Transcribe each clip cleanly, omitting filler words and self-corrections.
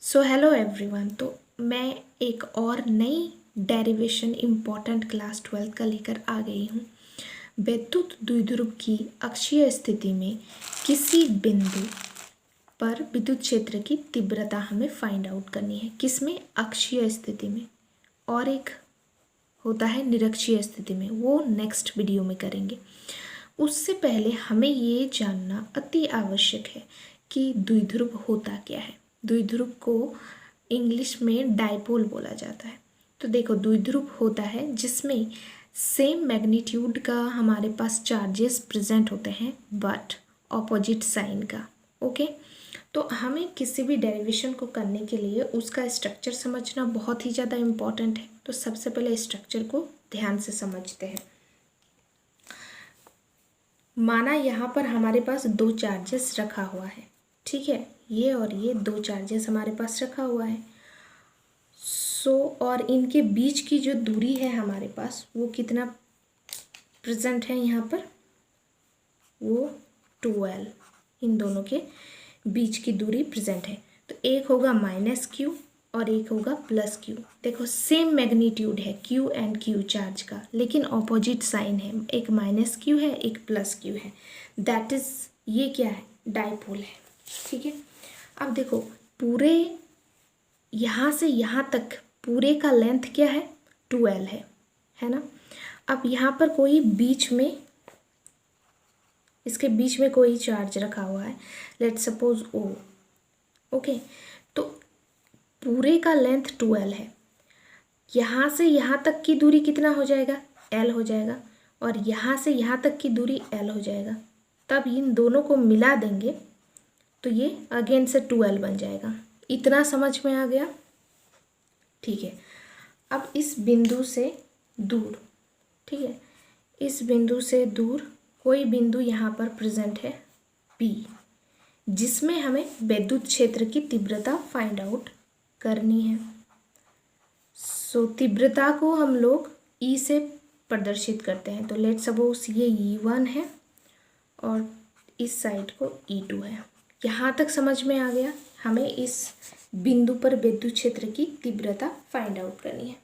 So hello everyone. तो मैं एक और नई डेरिवेशन इम्पॉर्टेंट क्लास 12 का लेकर आ गई हूँ। वैद्युत द्विध्रुव की अक्षीय स्थिति में किसी बिंदु पर विद्युत क्षेत्र की तीव्रता हमें फाइंड आउट करनी है। किसमें? अक्षीय स्थिति में। और एक होता है निरक्षीय स्थिति में, वो नेक्स्ट वीडियो में करेंगे। उससे पहले हमें ये जानना अति आवश्यक है कि द्विध्रुव होता क्या है। द्विध्रुव को इंग्लिश में डाइपोल बोला जाता है। तो देखो, द्विध्रुव होता है जिसमें सेम मैग्नीट्यूड का हमारे पास चार्जेस प्रेजेंट होते हैं बट ऑपोजिट साइन का। ओके, तो हमें किसी भी डेरिवेशन को करने के लिए उसका स्ट्रक्चर समझना बहुत ही ज़्यादा इम्पॉर्टेंट है। तो सबसे पहले स्ट्रक्चर को ध्यान से समझते हैं। माना यहाँ पर हमारे पास दो चार्जेस रखा हुआ है, ठीक है, ये और ये दो चार्जेस हमारे पास रखा हुआ है। और इनके बीच की जो दूरी है हमारे पास, वो कितना प्रेजेंट है यहाँ पर? वो 12। इन दोनों के बीच की दूरी प्रेजेंट है। तो एक होगा -q और एक होगा +q। देखो, सेम मैग्नीट्यूड है q एंड q चार्ज का, लेकिन ऑपोजिट साइन है। एक -q है, एक +q है। दैट इज, ये क्या है? डाइपोल है। ठीक है, अब देखो, पूरे यहाँ से यहाँ तक पूरे का लेंथ क्या है? 12 है ना। अब यहाँ पर कोई बीच में, इसके बीच में कोई चार्ज रखा हुआ है, लेट्स सपोज O। ओके, तो पूरे का लेंथ 12 है। यहाँ से यहाँ तक की दूरी कितना हो जाएगा? L हो जाएगा। और यहाँ से यहाँ तक की दूरी L हो जाएगा। तब इन दोनों को मिला देंगे तो ये अगेन से 12 बन जाएगा। इतना समझ में आ गया? ठीक है, अब इस बिंदु से दूर, ठीक है, इस बिंदु से दूर कोई बिंदु यहाँ पर प्रेजेंट है P, जिसमें हमें विद्युत क्षेत्र की तीव्रता फाइंड आउट करनी है। सो तीव्रता को हम लोग E से प्रदर्शित करते हैं। तो लेट्स सपोज ये E1 है और इस साइड को E2 है। यहाँ तक समझ में आ गया? हमें इस बिंदु पर विद्युत क्षेत्र की तीव्रता फाइंड आउट करनी है।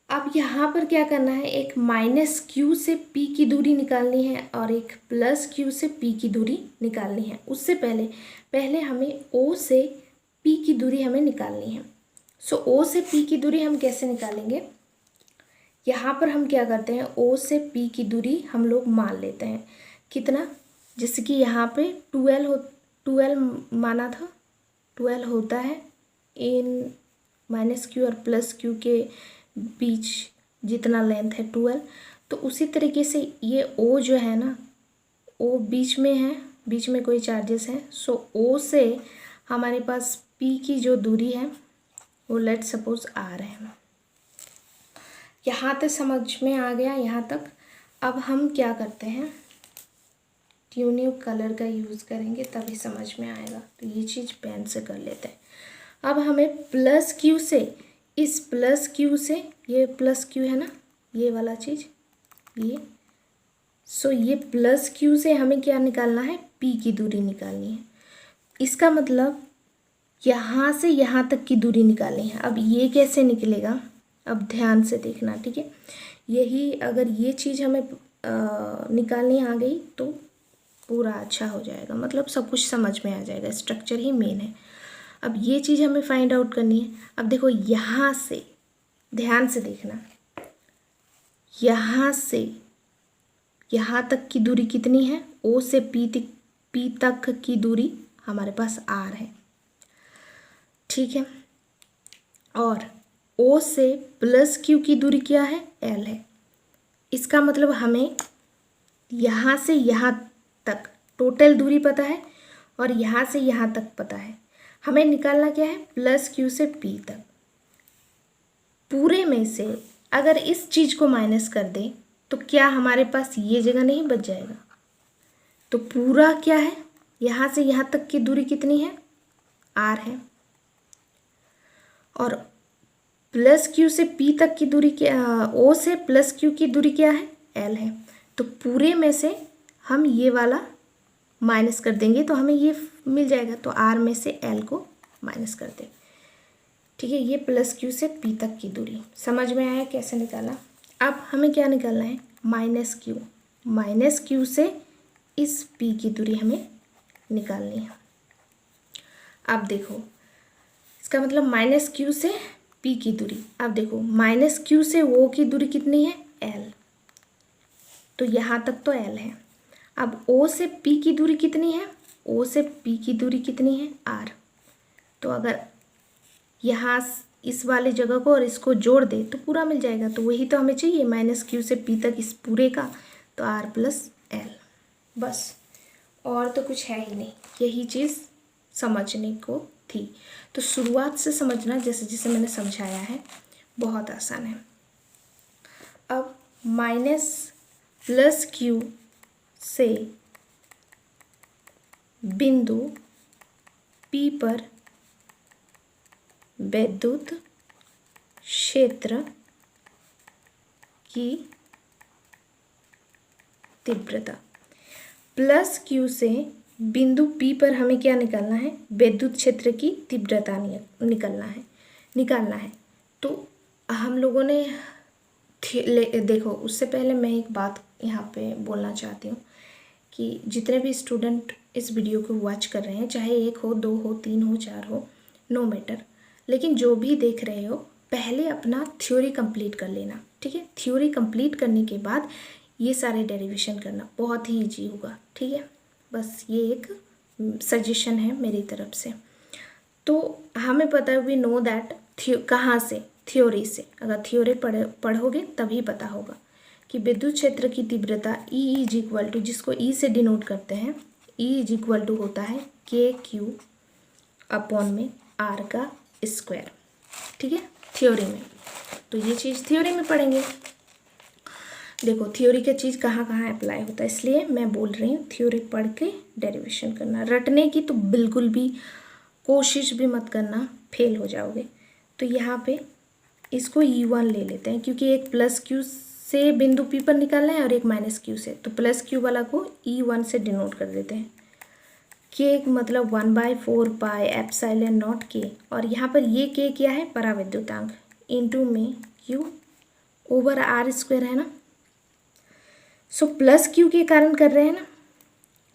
अब यहाँ पर क्या करना है? एक -q से P की दूरी निकालनी है और एक +q से P की दूरी निकालनी है। उससे पहले हमें O से P की दूरी हमें निकालनी है। सो O से P की दूरी हम कैसे निकालेंगे? यहाँ पर हम क्या करते हैं, O से P की दूरी हम लोग मान लेते हैं। कितना? जैसे कि यहाँ पे 12 माना था, 12 होता है इन -q और +q के बीच जितना लेंथ है 12। तो उसी तरीके से ये O जो है ना, O बीच में है, बीच में कोई चार्जेस हैं। सो O से हमारे पास P की जो दूरी है वो लेट्स सपोज R है। यहाँ तक समझ में आ गया? यहाँ तक। अब हम क्या करते हैं, ट्यूनिव कलर का यूज़ करेंगे तभी समझ में आएगा। तो ये चीज़ पेन से कर लेते हैं। अब हमें +q से, इस +q से, ये +q है ना, ये वाला चीज़, ये, सो ये +q से हमें क्या निकालना है? P की दूरी निकालनी है। इसका मतलब यहाँ से यहाँ तक की दूरी निकालनी है। अब ये कैसे निकलेगा? अब ध्यान से देखना, ठीक है। यही अगर ये चीज़ हमें निकालनी आ गई तो पूरा अच्छा हो जाएगा, मतलब सब कुछ समझ में आ जाएगा। स्ट्रक्चर ही मेन है। अब ये चीज़ हमें फाइंड आउट करनी है। अब देखो, यहाँ से ध्यान से देखना, यहाँ से यहाँ तक की दूरी कितनी है? O से P तक की दूरी हमारे पास R है, ठीक है। और O से +q की दूरी क्या है? L है। इसका मतलब हमें यहाँ से यहाँ तक टोटल दूरी पता है और यहाँ से यहाँ तक पता है। हमें निकालना क्या है? +q से P तक। पूरे में से अगर इस चीज़ को माइनस कर दें तो क्या हमारे पास ये जगह नहीं बच जाएगा? तो पूरा क्या है, यहाँ से यहाँ तक की दूरी कितनी है? R है। और +q से P तक की दूरी क्या, O से +q की दूरी क्या है? L है। तो पूरे में से हम ये वाला माइनस कर देंगे तो हमें ये मिल जाएगा। तो R में से L को माइनस कर दे। ठीक है, ये प्लस क्यू से पी तक की दूरी समझ में आया कैसे निकाला। अब हमें क्या निकालना है, माइनस क्यू से इस पी की दूरी हमें निकालनी है। अब देखो इसका मतलब माइनस क्यू से पी की दूरी, अब देखो माइनस क्यू से ओ की दूरी कितनी है, एल, तो यहाँ तक तो एल है। अब ओ से पी की दूरी कितनी है, ओ से पी की दूरी कितनी है, आर। तो अगर यहाँ इस वाले जगह को और इसको जोड़ दे तो पूरा मिल जाएगा, तो वही तो हमें चाहिए, माइनस क्यू से पी तक इस पूरे का, तो आर प्लस एल, बस और तो कुछ है ही नहीं, यही चीज़ समझने को थी। तो शुरुआत से समझना, जैसे जैसे मैंने समझाया है, बहुत आसान है। अब माइनस प्लस क्यू से बिंदु पी पर विद्युत क्षेत्र की तीव्रता, प्लस क्यू से बिंदु पी पर हमें क्या निकालना है, विद्युत क्षेत्र की तीव्रता निकालना है। तो हम लोगों ने देखो, उससे पहले मैं एक बात यहाँ पे बोलना चाहती हूँ कि जितने भी स्टूडेंट इस वीडियो को वॉच कर रहे हैं, चाहे 1 हो, 2 हो, 3 हो, 4 हो, नो मैटर, लेकिन जो भी देख रहे हो पहले अपना थ्योरी कंप्लीट कर लेना। ठीक है, थ्योरी कंप्लीट करने के बाद ये सारे डेरिवेशन करना, बहुत ही ईजी होगा। ठीक है, बस ये एक सजेशन है मेरी तरफ से। तो हमें पता है, वी नो दैट, कहाँ से, थ्योरी से, अगर थ्योरी पढ़ोगे तभी पता होगा कि विद्युत क्षेत्र की तीव्रता E इज इक्वल टू, जिसको E से डिनोट करते हैं, E इज इक्वल टू होता है KQ अपॉन में R का स्क्वायर। ठीक है, थ्योरी में, तो ये चीज़ थ्योरी में पढ़ेंगे। देखो थ्योरी का चीज़ कहाँ कहाँ अप्लाई होता है, इसलिए मैं बोल रही हूँ थ्योरी पढ़ के डेरिवेशन करना। रटने की तो बिल्कुल भी कोशिश भी मत करना, फेल हो जाओगे। तो यहाँ पे इसको E1 ले लेते हैं, क्योंकि एक प्लस क्यू से बिंदु P पर निकालना है और एक माइनस क्यू से, तो प्लस क्यू वाला को E1 से डिनोट कर देते हैं। के मतलब 1/4 पाई एप्सिलॉन नॉट के, और यहाँ पर ये के क्या है, पराविद्युतांक, इंटू में क्यू ओवर आर स्क्वायर है ना। सो प्लस क्यू के कारण कर रहे हैं ना,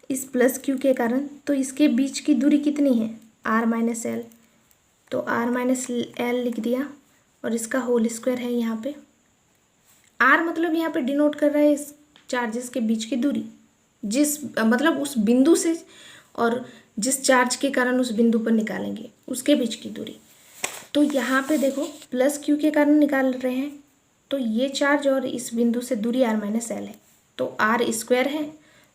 इस प्लस क्यू के कारण, तो इसके बीच की दूरी कितनी है, आर माइनस एल, तो आर माइनस एल लिख दिया, और इसका होल स्क्वायर है यहाँ पे। आर मतलब यहाँ पे डिनोट कर रहा है इस चार्जेस के बीच की दूरी, जिस मतलब उस बिंदु से और जिस चार्ज के कारण उस बिंदु पर निकालेंगे उसके बीच की दूरी। तो यहाँ पे देखो प्लस क्यू के कारण निकाल रहे हैं, तो ये चार्ज और इस बिंदु से दूरी आर माइनस एल है, तो आर स्क्वायर है,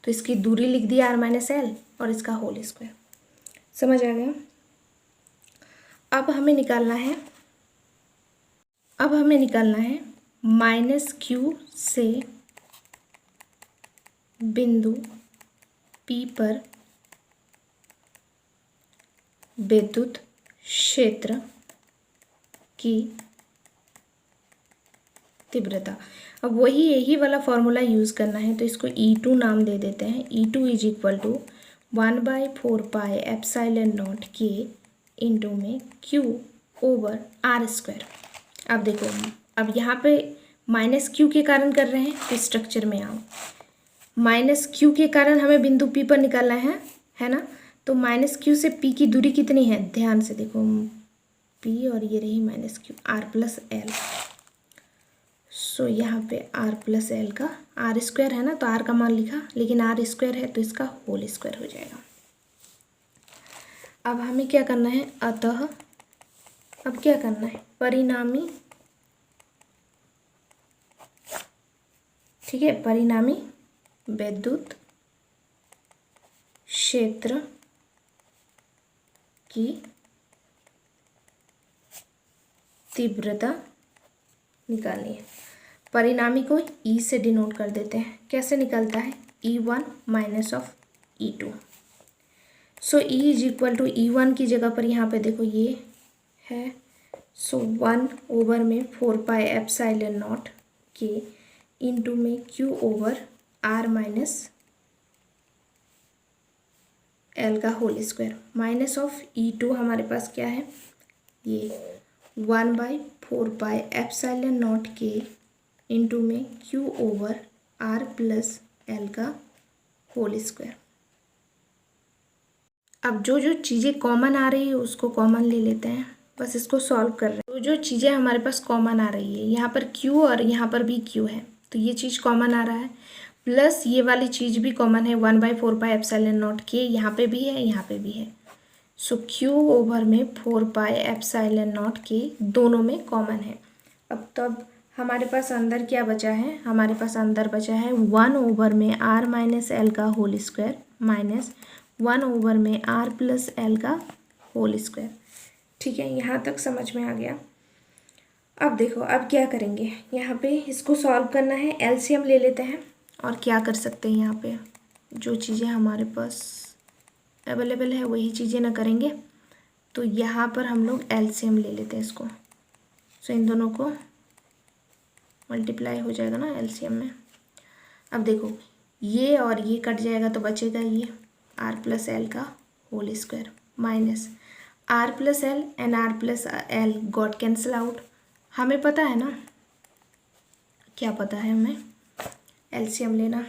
तो इसकी दूरी लिख दी आर माइनस एल और इसका होल स्क्वायर। समझ आ गया। अब हमें निकालना है माइनस क्यू से बिंदु पी पर विद्युत क्षेत्र की तीव्रता। अब यही वाला फॉर्मूला यूज़ करना है, तो इसको E2 नाम दे देते हैं। E2 is equal to 1/4 pi epsilon naught के इंटू में Q ओवर आर स्क्वायर। अब देखो, अब यहाँ पे माइनस क्यू के कारण कर रहे हैं, तो स्ट्रक्चर में आओ, माइनस क्यू के कारण हमें बिंदु P पर निकालना है ना। तो माइनस क्यू से P की दूरी कितनी है, ध्यान से देखो, P और ये रही minus Q, R plus L. So यहाँ पे आर प्लस एल का आर स्क्वायर है ना, तो आर का मान लिखा, लेकिन आर स्क्वायर है तो इसका होल स्क्वायर हो जाएगा। अब हमें क्या करना है, अतः अब क्या करना है, परिणामी, ठीक है, परिणामी विद्युत क्षेत्र की तीव्रता निकालनी है। परिणामी को E से डिनोट कर देते हैं, कैसे निकलता है, E1 minus of E2। So E is equal to E1 की जगह पर यहाँ पे देखो ये है, सो 1 ओवर में 4 पाई एप्सिलॉन नॉट के इंटू में Q over R minus L का whole square minus of E2 हमारे पास क्या है, ये 1/4πε0 इंटू में Q over R plus L का होल स्क्वायर। अब जो जो चीज़ें कॉमन आ रही है उसको कॉमन ले लेते हैं, बस इसको सॉल्व कर रहे हैं। जो चीज़ें हमारे पास कॉमन आ रही है, यहाँ पर Q और यहाँ पर भी Q है, तो ये चीज़ कॉमन आ रहा है, प्लस ये वाली चीज़ भी कॉमन है 1/4πε0 यहाँ पे भी है, यहाँ पे भी है। सो Q ओवर में 4πε0 दोनों में कॉमन है। अब तब हमारे पास अंदर क्या बचा है, हमारे पास अंदर बचा है 1 ओवर में R माइनस एल का होल स्क्वायर माइनस 1 ओवर में R प्लस एल का होल स्क्वायर। ठीक है, यहाँ तक समझ में आ गया। अब देखो, अब क्या करेंगे, यहाँ पे इसको सॉल्व करना है, एलसीएम ले लेते हैं। और क्या कर सकते हैं, यहाँ पे जो चीज़ें हमारे पास अवेलेबल है वही चीज़ें ना करेंगे, तो यहाँ पर हम लोग एलसीएम ले लेते हैं इसको। सो इन दोनों को मल्टीप्लाई हो जाएगा ना एलसीएम में। अब देखो, ये और ये कट जाएगा तो बचेगा ये R प्लस एल का whole square minus R plus l and R plus l got cancel out. हमें पता है ना, क्या पता है हमें, एलसीएम लेना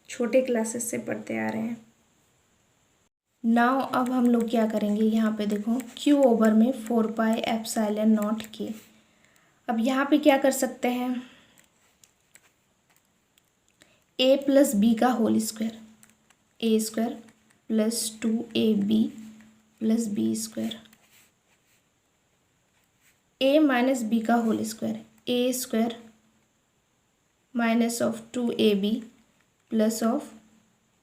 छोटे क्लासेस से पढ़ते आ रहे हैं। नाउ अब हम लोग क्या करेंगे, यहाँ पे देखो Q ओवर में 4πε0 अब यहाँ पे क्या कर सकते हैं, a प्लस बी का whole square, a square plus 2ab plus B square, a minus B का whole square, a square minus of 2ab plus of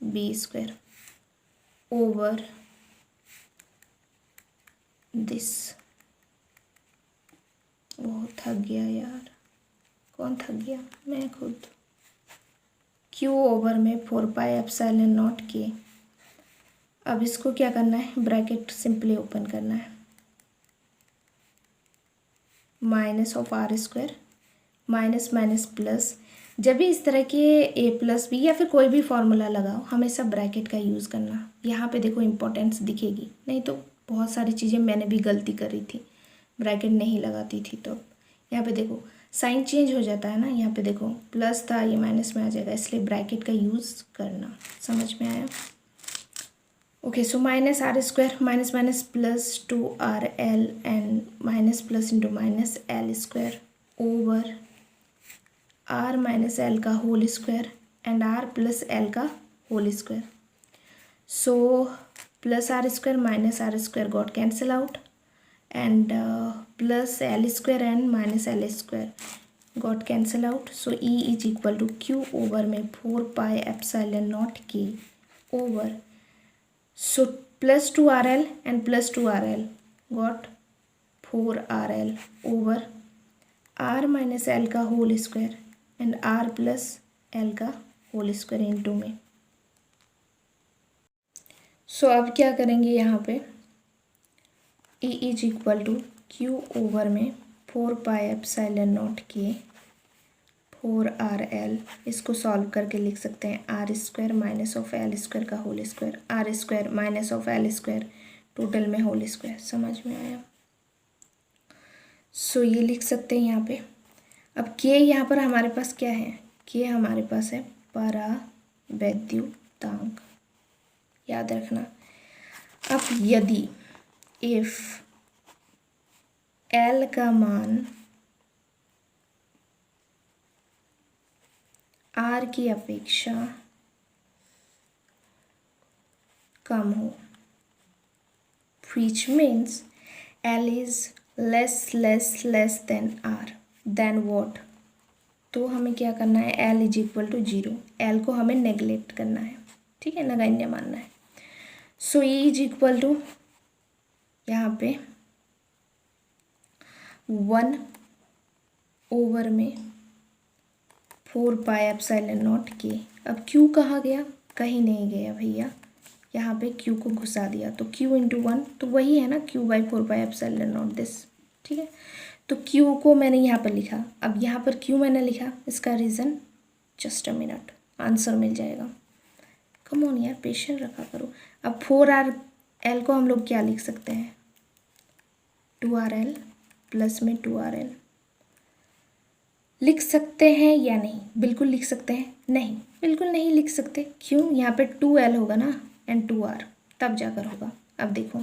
B square over this. वो थक गया यार, कौन थक गया, मैं खुद। Q ओवर में 4πε0 अब इसको क्या करना है, ब्रैकेट सिंपली ओपन करना है, minus of R square minus minus plus. जब भी इस तरह के a प्लस बी या फिर कोई भी फॉर्मूला लगाओ, हमेशा ब्रैकेट का यूज़ करना। यहाँ पे देखो इम्पोर्टेंस दिखेगी, नहीं तो बहुत सारी चीज़ें मैंने भी गलती करी थी, ब्रैकेट नहीं लगाती थी। तो यहाँ पे देखो साइन चेंज हो जाता है ना, यहाँ पे देखो प्लस था ये माइनस में आ जाएगा, इसलिए ब्रैकेट का यूज़ करना। समझ में आया? Okay, so minus R square minus minus plus 2RL and minus plus into minus L square over R minus L का whole square and R plus L का whole square. So plus R square minus R square got cancel out and plus L square and minus L square got cancel out. So E is equal to Q over में 4πε0 over, so plus 2RL and plus 2RL got 4RL over R minus L का whole square and R plus L का whole square into में। So अब क्या करेंगे, यहाँ पे E is equal to Q over में 4πε0 4RL, इसको सॉल्व करके लिख सकते हैं R square minus of L square का whole square, R square minus of L square total में होल स्क्वायर। समझ में आया? सो ये लिख सकते हैं यहाँ पे। अब K यहाँ पर हमारे पास क्या है, K हमारे पास है परावैद्युतांक, याद रखना। अब यदि इफ L का मान R की अपेक्षा कम हो, which means L is less than R, then what? तो हमें क्या करना है, L is equal to 0, L को हमें नेगलेक्ट करना है, ठीक है, नगण्य मानना है। सो E इज इक्वल टू यहाँ पे 1 ओवर में 4πε0 अब Q कहाँ गया, कहीं नहीं गया भैया, यहाँ पे Q को घुसा दिया, तो Q इंटू 1 तो वही है ना, Q/4πε0 दिस। ठीक है, तो Q को मैंने यहाँ पर लिखा। अब यहाँ पर Q मैंने लिखा, इसका reason just a minute, answer मिल जाएगा। कम ऑन यार, पेशेंस रखा करो। अब 4RL को हम लोग क्या लिख सकते हैं, 2RL प्लस में 2RL लिख सकते हैं या नहीं? बिल्कुल लिख सकते हैं? नहीं, बिल्कुल नहीं लिख सकते। क्यों? यहाँ पे 2L होगा ना एंड 2R, तब जाकर होगा। अब देखो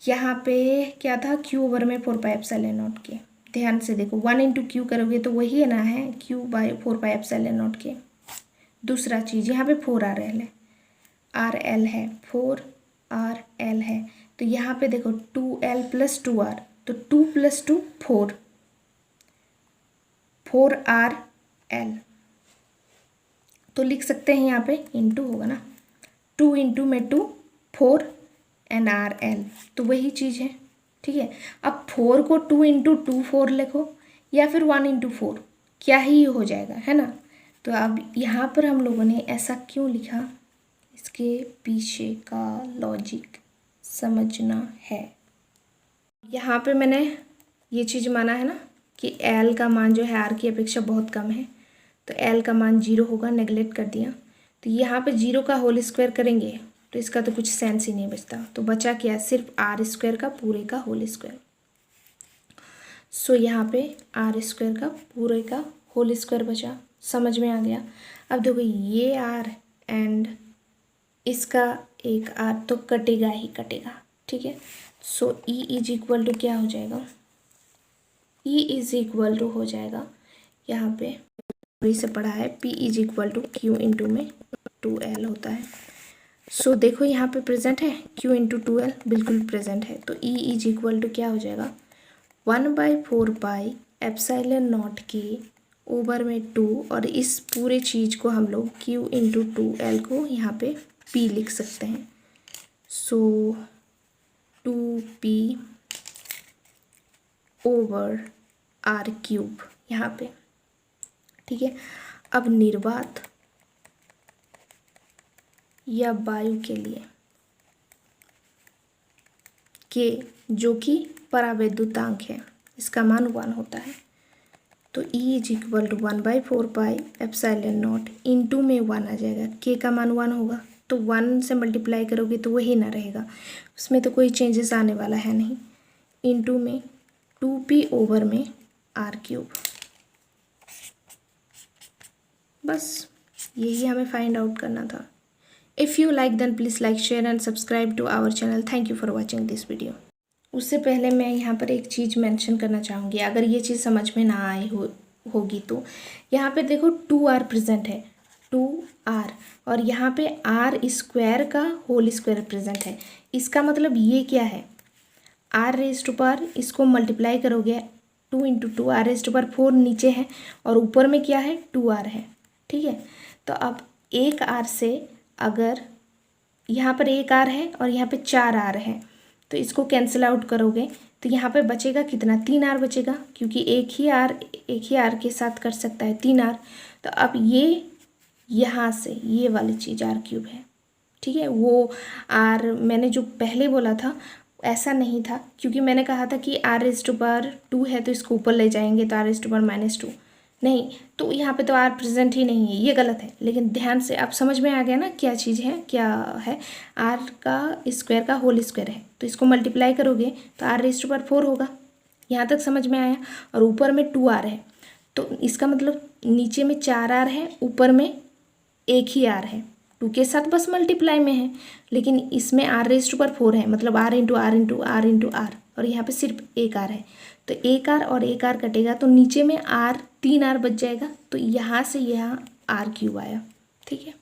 यहाँ पे क्या था, Q ओवर में 4πε0 के। ध्यान से देखो, 1 इंटू क्यू करोगे तो वही है ना, है Q बाई 4πε0 के। दूसरा चीज़ यहाँ पे 4RL है, RL है, 4RL है, तो यहाँ पे देखो 2L प्लस 2R, तो 2 प्लस 2 4, 4RL तो लिख सकते हैं यहाँ पे, इंटू होगा ना, 2 इंटू में 2, 4 एंड RL, तो वही चीज़ है। ठीक है, अब 4 को 2 इंटू 2 4 लिखो या फिर 1 इंटू 4, क्या ही हो जाएगा, है ना। तो अब यहाँ पर हम लोगों ने ऐसा क्यों लिखा, इसके पीछे का लॉजिक समझना है। यहाँ पे मैंने ये चीज़ माना है ना कि L का मान जो है R की अपेक्षा बहुत कम है, तो L का मान 0 होगा, नेगलेक्ट कर दिया। तो यहाँ पे 0 का होल स्क्वायर करेंगे तो इसका तो कुछ सेंस ही नहीं बचता, तो बचा क्या, सिर्फ R² का पूरे का होल स्क्वायर। सो यहाँ पे R² का पूरे का होल स्क्वायर बचा। समझ में आ गया? अब देखो ये R एंड इसका एक R तो कटेगा ही कटेगा। ठीक है, सो E इज इक्वल टू क्या हो जाएगा, E इज इक्वल टू हो जाएगा, यहाँ पे थोड़ी से पढ़ा है, P is equal to Q into में 2L होता है। सो देखो यहाँ पे प्रेजेंट है, Q इंटू 2L बिल्कुल प्रेजेंट है, तो E इज इक्वल टू क्या हो जाएगा, 1/4πε0 के ओवर में 2, और इस पूरे चीज़ को हम लोग Q इंटू 2L को यहाँ पे P लिख सकते हैं। सो 2P ओवर R³ यहाँ पे। ठीक है, अब निर्वात या वायु के लिए के जो कि परावैद्युतांक है, इसका मान 1 होता है, तो E is equal to 1/4πε0 into में 1 आ जाएगा, के का मान 1 होगा, तो 1 से मल्टीप्लाई करोगे तो वही ना रहेगा, उसमें तो कोई चेंजेस आने वाला है नहीं, इंटू में 2P ओवर में R³। बस यही हमें फाइंड आउट करना था। If you like then please like, share and subscribe to our channel. Thank you for watching this video. उससे पहले मैं यहाँ पर एक चीज़ मेंशन करना चाहूँगी, अगर ये चीज़ समझ में ना आई होगी तो यहाँ पे देखो 2R प्रेजेंट है, 2R, और यहाँ पे R² का होल स्क्वायर प्रेजेंट है। इसका मतलब ये क्या है, R⁴, इसको मल्टीप्लाई करोगे 2 इंटू 2, R⁴ नीचे है और ऊपर में क्या है, 2R है। ठीक है, तो अब एक R से अगर यहाँ पर एक R है और यहाँ पे 4R है, तो इसको कैंसिल आउट करोगे तो यहाँ पे बचेगा कितना, 3R बचेगा, क्योंकि एक ही R के साथ कर सकता है 3R। तो अब ये यहाँ से ये वाली चीज़ R³ है। ठीक है, वो R मैंने जो पहले बोला था ऐसा नहीं था, क्योंकि मैंने कहा था कि R⁴ है तो इसको ऊपर ले जाएंगे तो R⁻², नहीं, तो यहाँ पे तो R प्रेजेंट ही नहीं है, ये गलत है। लेकिन ध्यान से आप समझ में आ गया ना क्या चीज़ है, क्या है, R का स्क्वायर का होल स्क्वायर है, तो इसको मल्टीप्लाई करोगे तो R⁴ होगा। यहाँ तक समझ में आया, और ऊपर में 2R है, तो इसका मतलब नीचे में 4R है, ऊपर में एक ही R है, 2 के साथ बस मल्टीप्लाई में है, लेकिन इसमें R⁴ है, मतलब R into R into R into R, और यहाँ पे सिर्फ एक R है, तो एक R और एक R कटेगा तो नीचे में R 3R बच जाएगा, तो यहाँ से यहाँ R³ आया। ठीक है।